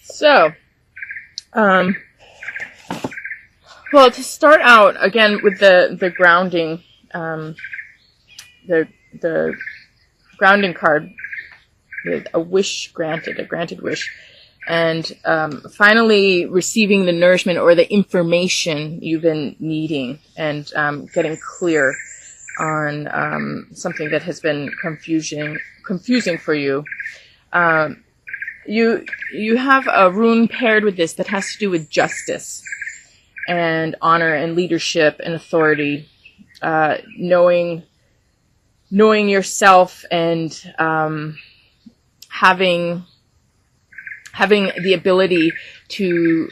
So, um, well, to start out again with the grounding, the grounding card with a wish granted, a granted wish, and finally receiving the nourishment or the information you've been needing, and getting clear on something that has been confusing for you. You have a rune paired with this that has to do with justice and honor and leadership and authority, knowing yourself, and having the ability to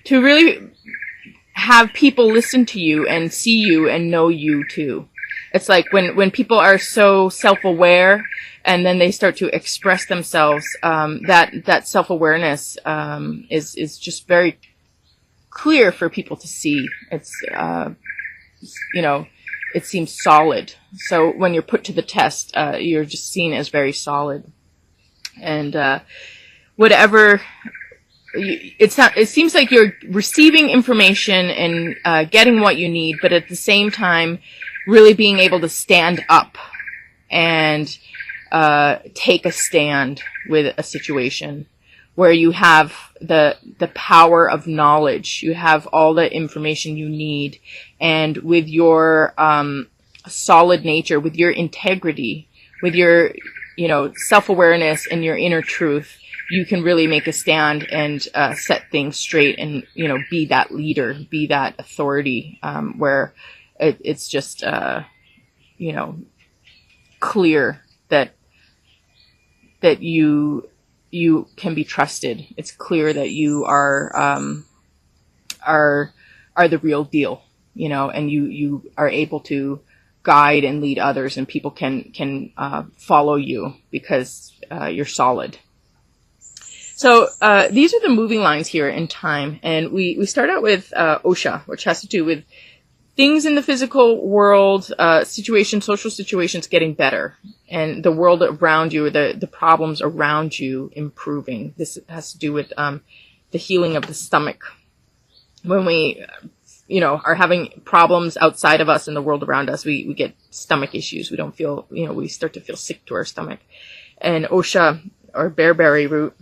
really have people listen to you and see you and know you too. It's like when people are so self-aware and then they start to express themselves, that self-awareness is just very clear for people to see. It's it seems solid. So when you're put to the test, you're just seen as very solid. And whatever it seems like you're receiving information and getting what you need, but at the same time really being able to stand up and take a stand with a situation where you have the power of knowledge. You have all the information you need, and with your solid nature, with your integrity, with your self-awareness and your inner truth, you can really make a stand and set things straight, and be that leader, be that authority, where it's just clear that you can be trusted. It's clear that you are the real deal, and you are able to guide and lead others, and people can follow you because you're solid. So these are the moving lines here in time, and we start out with Osha, which has to do with things in the physical world, social situations getting better, and the world around you, the problems around you improving. This has to do with the healing of the stomach. When we are having problems outside of us in the world around us, we get stomach issues. We don't feel, we start to feel sick to our stomach. And Osha, or bearberry root,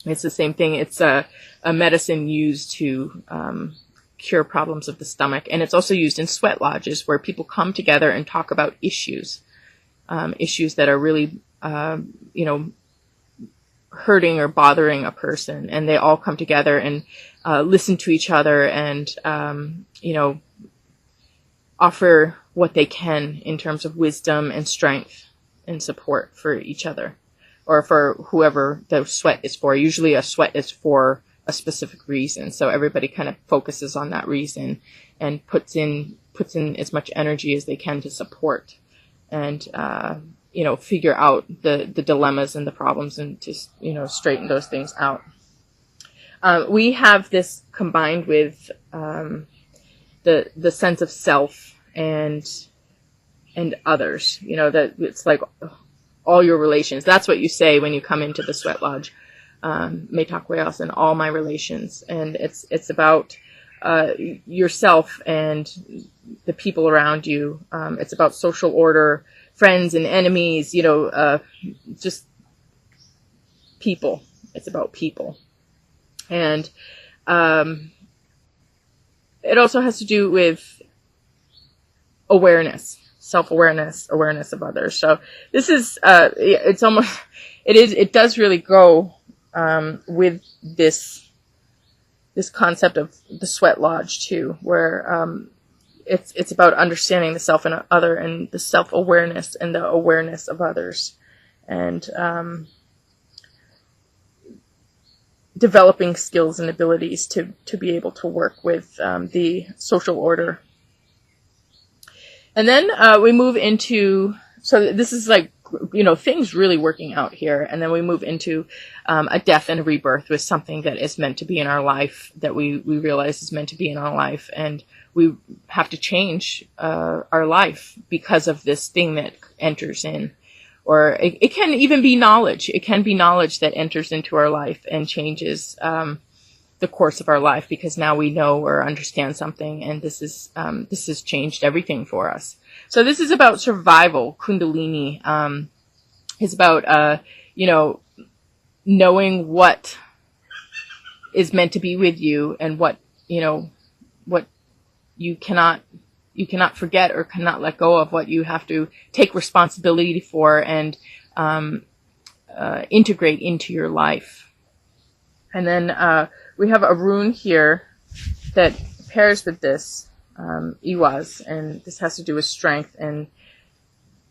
it's the same thing. It's a medicine used to cure problems of the stomach. And it's also used in sweat lodges where people come together and talk about issues that are really, hurting or bothering a person. And they all come together and listen to each other and, offer what they can in terms of wisdom and strength and support for each other, or for whoever the sweat is for. Usually a sweat is for a specific reason. So everybody kind of focuses on that reason and puts in as much energy as they can to support and, figure out the dilemmas and the problems, and to, straighten those things out. We have this combined with, the sense of self and others, that it's like all your relations. That's what you say when you come into the sweat lodge. Metakweos, and all my relations. And it's about, yourself and the people around you. It's about social order, friends and enemies, just people. It's about people. And, it also has to do with awareness, self-awareness, awareness of others. So this is, it does really go, with this concept of the sweat lodge too, where, it's about understanding the self and other, and the self-awareness and the awareness of others, and, developing skills and abilities to be able to work with, the social order. And then, we move into, so this is like, things really working out here. And then we move into a death and a rebirth with something that is meant to be in our life, that we realize is meant to be in our life. And we have to change our life because of this thing that enters in. or it can even be knowledge. It can be knowledge that enters into our life and changes the course of our life, because now we know or understand something, and this has changed everything for us. So this is about survival. Kundalini is about knowing what is meant to be with you, and what you cannot forget or cannot let go of, what you have to take responsibility for and integrate into your life. And then we have a rune here that pairs with this, Iwas, and this has to do with strength and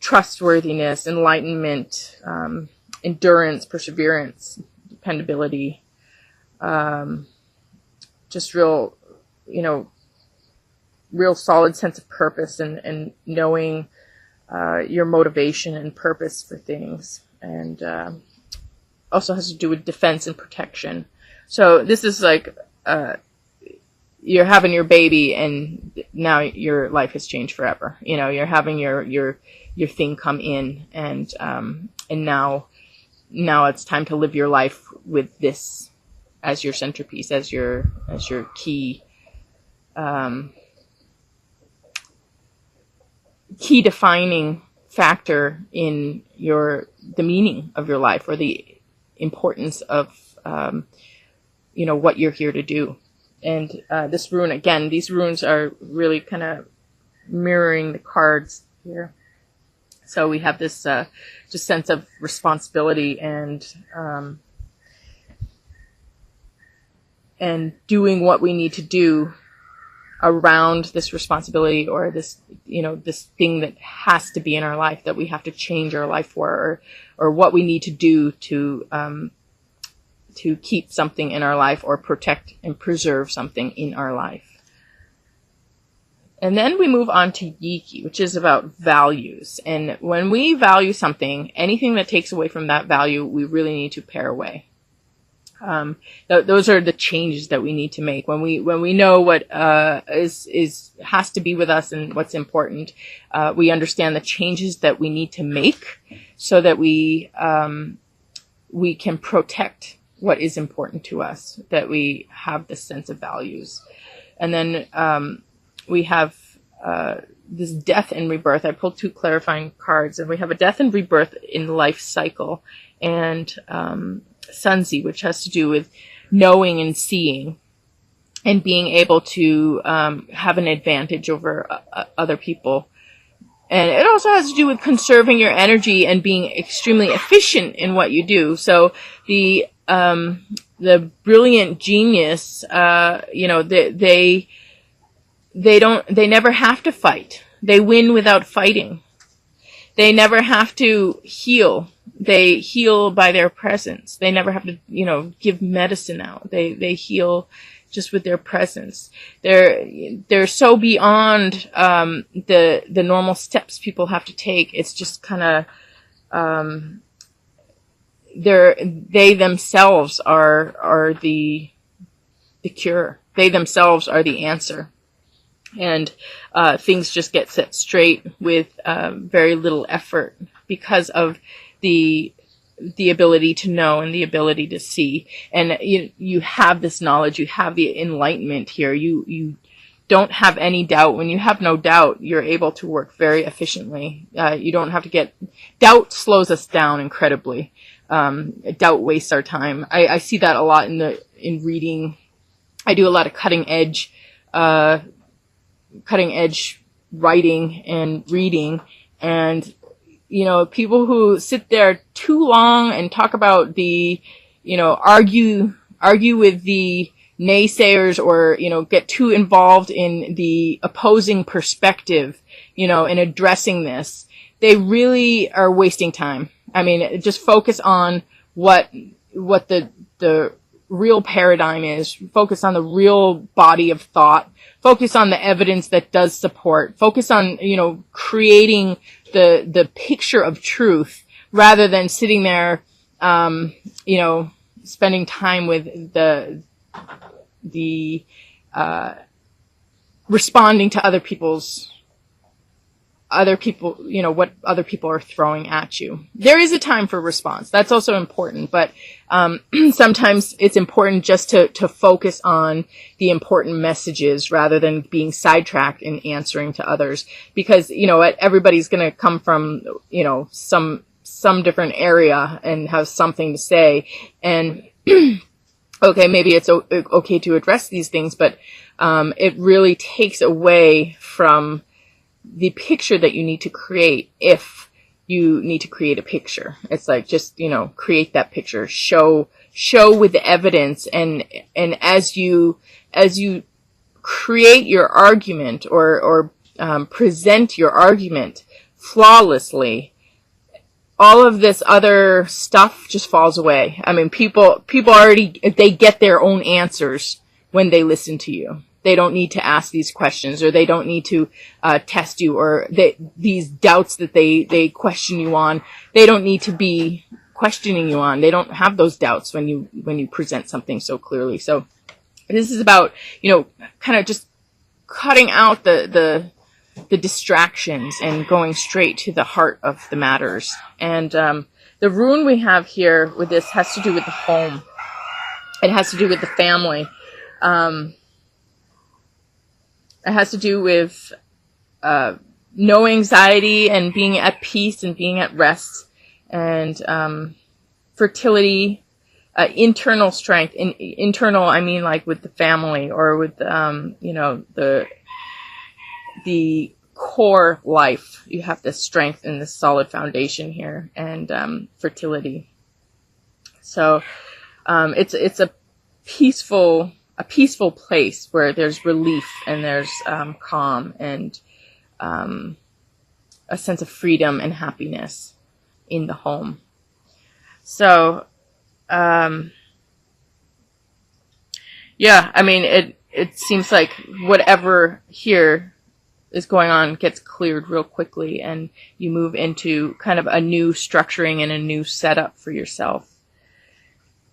trustworthiness, enlightenment, endurance, perseverance, dependability, just real solid sense of purpose, and knowing your motivation and purpose for things, and also has to do with defense and protection. So this is like you're having your baby, and now your life has changed forever. You're having your thing come in, and now it's time to live your life with this as your centerpiece, as your key defining factor in the meaning of your life, or the importance of what you're here to do. And this rune, again, these runes are really kind of mirroring the cards here. So we have this just sense of responsibility and doing what we need to do around this responsibility, or this thing that has to be in our life, that we have to change our life for, or what we need to do to keep something in our life, or protect and preserve something in our life. And then we move on to Yiki, which is about values. And when we value something, anything that takes away from that value, we really need to pare away. Those are the changes that we need to make when we know what has to be with us and what's important. We understand the changes that we need to make so that we can protect what is important to us, that we have this sense of values. And then we have this death and rebirth. I pulled 2 clarifying cards, and we have a death and rebirth in the life cycle, and Sunzi, which has to do with knowing and seeing, and being able to have an advantage over other people. And it also has to do with conserving your energy and being extremely efficient in what you do. So the brilliant genius, they never have to fight. They win without fighting. They never have to heal. They heal by their presence. They never have to, give medicine out. They heal just with their presence. They're so beyond the normal steps people have to take. It's just kind of they themselves are the cure. They themselves are the answer. And things just get set straight with very little effort, because of the ability to know and the ability to see. And you have this knowledge, you have the enlightenment here. You don't have any doubt. When you have no doubt, you're able to work very efficiently. You don't have to doubt slows us down incredibly. Doubt wastes our time. I see that a lot in reading. I do a lot of cutting edge writing and reading, and people who sit there too long and talk about argue with the naysayers, or get too involved in the opposing perspective, in addressing this, they really are wasting time. I mean, just focus on what the real paradigm is. Focus on the real body of thought. Focus on the evidence that does support. Focus on, creating the picture of truth, rather than sitting there, spending time with the responding to other people's other people, what other people are throwing at you. There is a time for response. That's also important, but sometimes it's important just to focus on the important messages rather than being sidetracked in answering to others, because everybody's going to come from some different area and have something to say, and okay, maybe it's okay to address these things, but it really takes away from the picture that you need to create. If you need to create a picture, it's like, just, create that picture, show with evidence. And as you create your argument or present your argument flawlessly, all of this other stuff just falls away. I mean, people already, they get their own answers when they listen to you. They don't need to ask these questions, or they don't need to test you, or these doubts that they question you on, they don't need to be questioning you on. They don't have those doubts when you present something so clearly. So this is about, kind of just cutting out the distractions and going straight to the heart of the matters. And the rune we have here with this has to do with the home. It has to do with the family. It has to do with no anxiety and being at peace and being at rest, and fertility, internal strength. Internal, I mean, like with the family, or with the core life. You have this strength and this solid foundation here, and fertility. So it's a peaceful place where there's relief and there's calm and a sense of freedom and happiness in the home. So yeah, I mean, it seems like whatever here is going on gets cleared real quickly, and you move into kind of a new structuring and a new setup for yourself.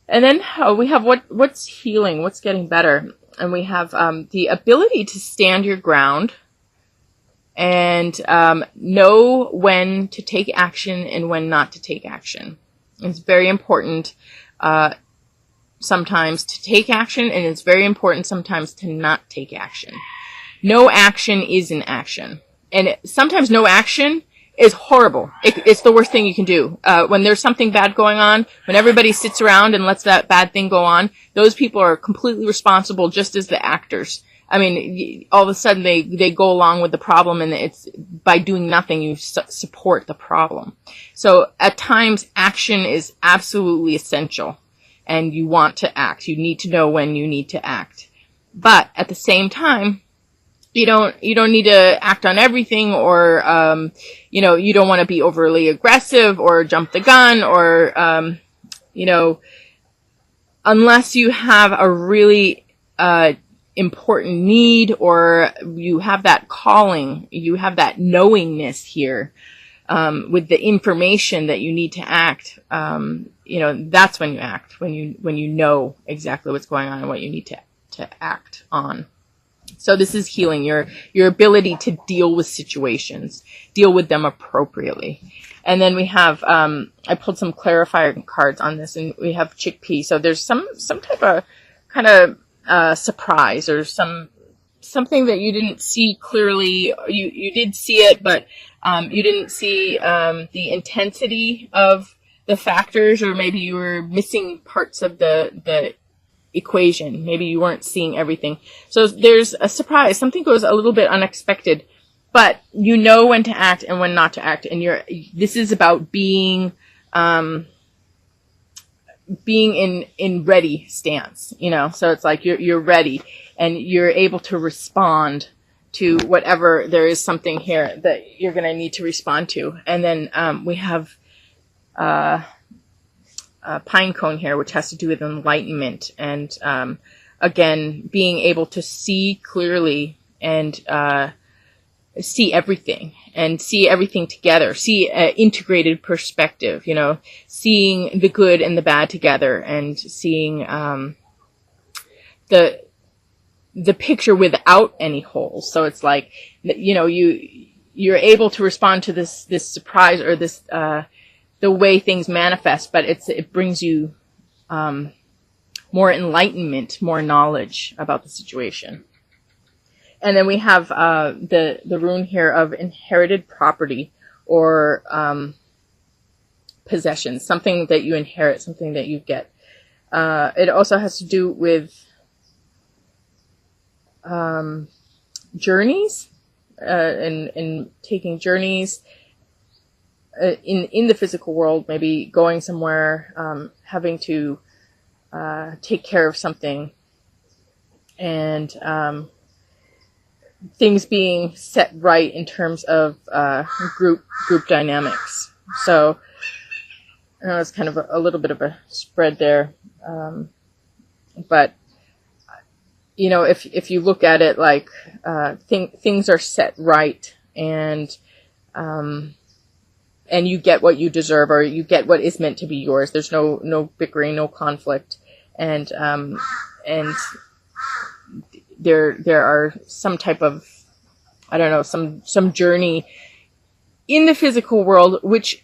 And then we have what's healing, what's getting better. And we have the ability to stand your ground and know when to take action and when not to take action. It's very important sometimes to take action, and it's very important sometimes to not take action. No action is an action. And sometimes no action is horrible. It's the worst thing you can do. When there's something bad going on, when everybody sits around and lets that bad thing go on, those people are completely responsible, just as the actors. I mean, all of a sudden they go along with the problem, and it's by doing nothing, you support the problem. So at times, action is absolutely essential, and you want to act. You need to know when you need to act. But at the same time, you don't need to act on everything, or, you don't want to be overly aggressive or jump the gun, or, unless you have a really, important need, or you have that calling, you have that knowingness here, with the information that you need to act. That's when you act, when you know exactly what's going on and what you need to act on. So this is healing, your ability to deal with situations, deal with them appropriately. And then we have, I pulled some clarifying cards on this, and we have chickpea. So there's some type of kind of surprise, or something that you didn't see clearly. You did see it, but you didn't see the intensity of the factors, or maybe you were missing parts of the equation. Maybe you weren't seeing everything. So there's a surprise. Something goes a little bit unexpected, but you know when to act and when not to act. And this is about being in ready stance, so it's like you're ready, and you're able to respond to whatever there is something here that you're going to need to respond to. And then, we have, pine cone here, which has to do with enlightenment, and again, being able to see clearly and see everything together, see an integrated perspective, seeing the good and the bad together, and seeing the picture without any holes. So it's like, you're able to respond to this surprise or this the way things manifest, but it brings you more enlightenment, more knowledge about the situation. And then we have the rune here of inherited property or possessions, something that you inherit, something that you get. It also has to do with journeys, and taking journeys in the physical world, maybe going somewhere, having to take care of something, and things being set right in terms of group dynamics. So I know it's kind of a little bit of a spread there, but you know, if you look at it like things are set right, and you get what you deserve, or you get what is meant to be yours. There's no bickering, no conflict, and there are some type of, I don't know, some journey in the physical world, which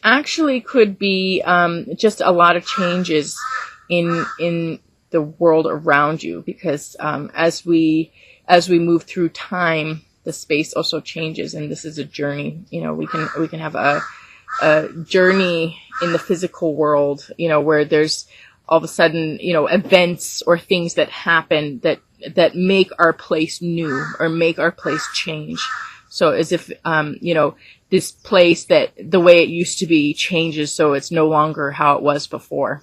actually could be just a lot of changes in the world around you, because as we move through time, the space also changes, and this is a journey. You know, we can have a journey in the physical world, you know, where there's all of a sudden, you know, events or things that happen that make our place new or make our place change. So as if, you know, this place, that the way it used to be changes, so it's no longer how it was before.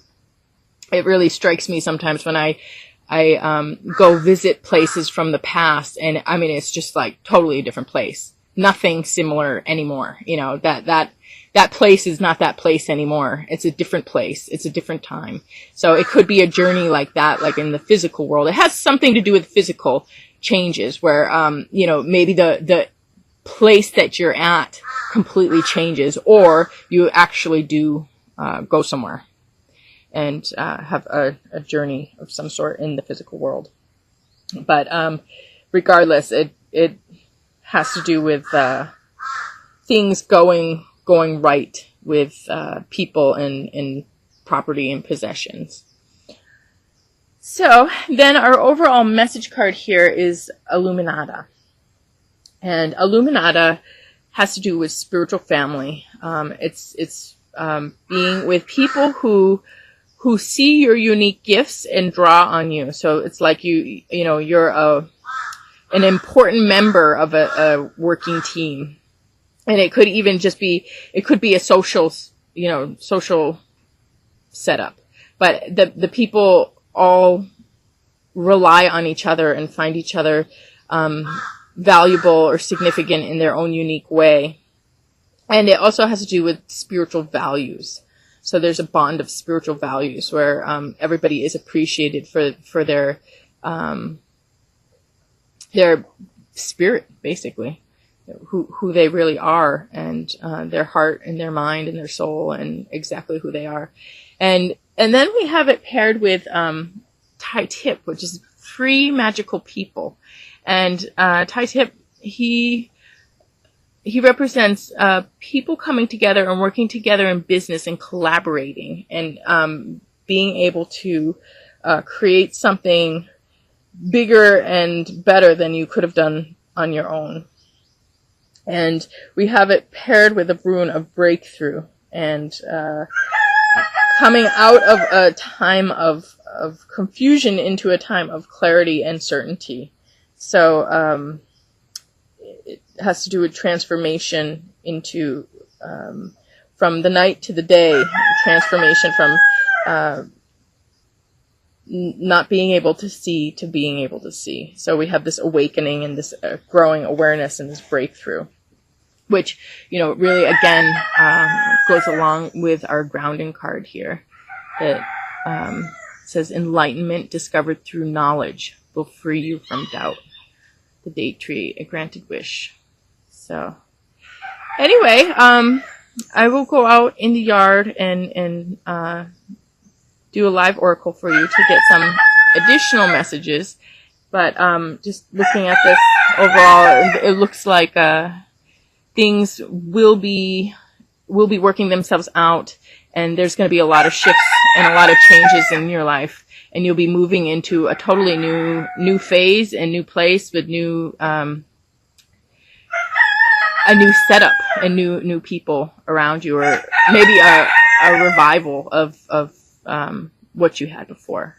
It really strikes me sometimes when I go visit places from the past, and I mean, it's just like totally a different place. Nothing similar anymore. You know, that place is not that place anymore. It's a different place. It's a different time. So it could be a journey like that, like in the physical world. It has something to do with physical changes where, you know, maybe the place that you're at completely changes, or you actually do, go somewhere and, have a journey of some sort in the physical world. But, regardless, it has to do with, things going right with people and property and possessions. So then our overall message card here is Illuminata. And Illuminata has to do with spiritual family. It's being with people who see your unique gifts and draw on you. So it's like you know, you're an important member of a working team. And it could even just be, it could be a social setup. But the people all rely on each other and find each other valuable or significant in their own unique way. And it also has to do with spiritual values. So there's a bond of spiritual values where everybody is appreciated for their spirit, basically. Who they really are, and their heart and their mind and their soul, and exactly who they are. And then we have it paired with Tai Tip, which is free magical people. And Tai Tip, he represents people coming together and working together in business and collaborating, and being able to create something bigger and better than you could have done on your own. And we have it paired with a rune of breakthrough, and coming out of a time of confusion into a time of clarity and certainty. So it has to do with transformation into from the night to the day, transformation from not being able to see to being able to see. So we have this awakening and this growing awareness and this breakthrough, which, you know, really, again, goes along with our grounding card here. It says, enlightenment discovered through knowledge will free you from doubt. The date tree, a granted wish. So anyway, I will go out in the yard and do a live oracle for you to get some additional messages. But just looking at this overall, it looks like things will be working themselves out, and there's going to be a lot of shifts and a lot of changes in your life, and you'll be moving into a totally new phase and new place with a new setup and new people around you, or maybe a revival of what you had before.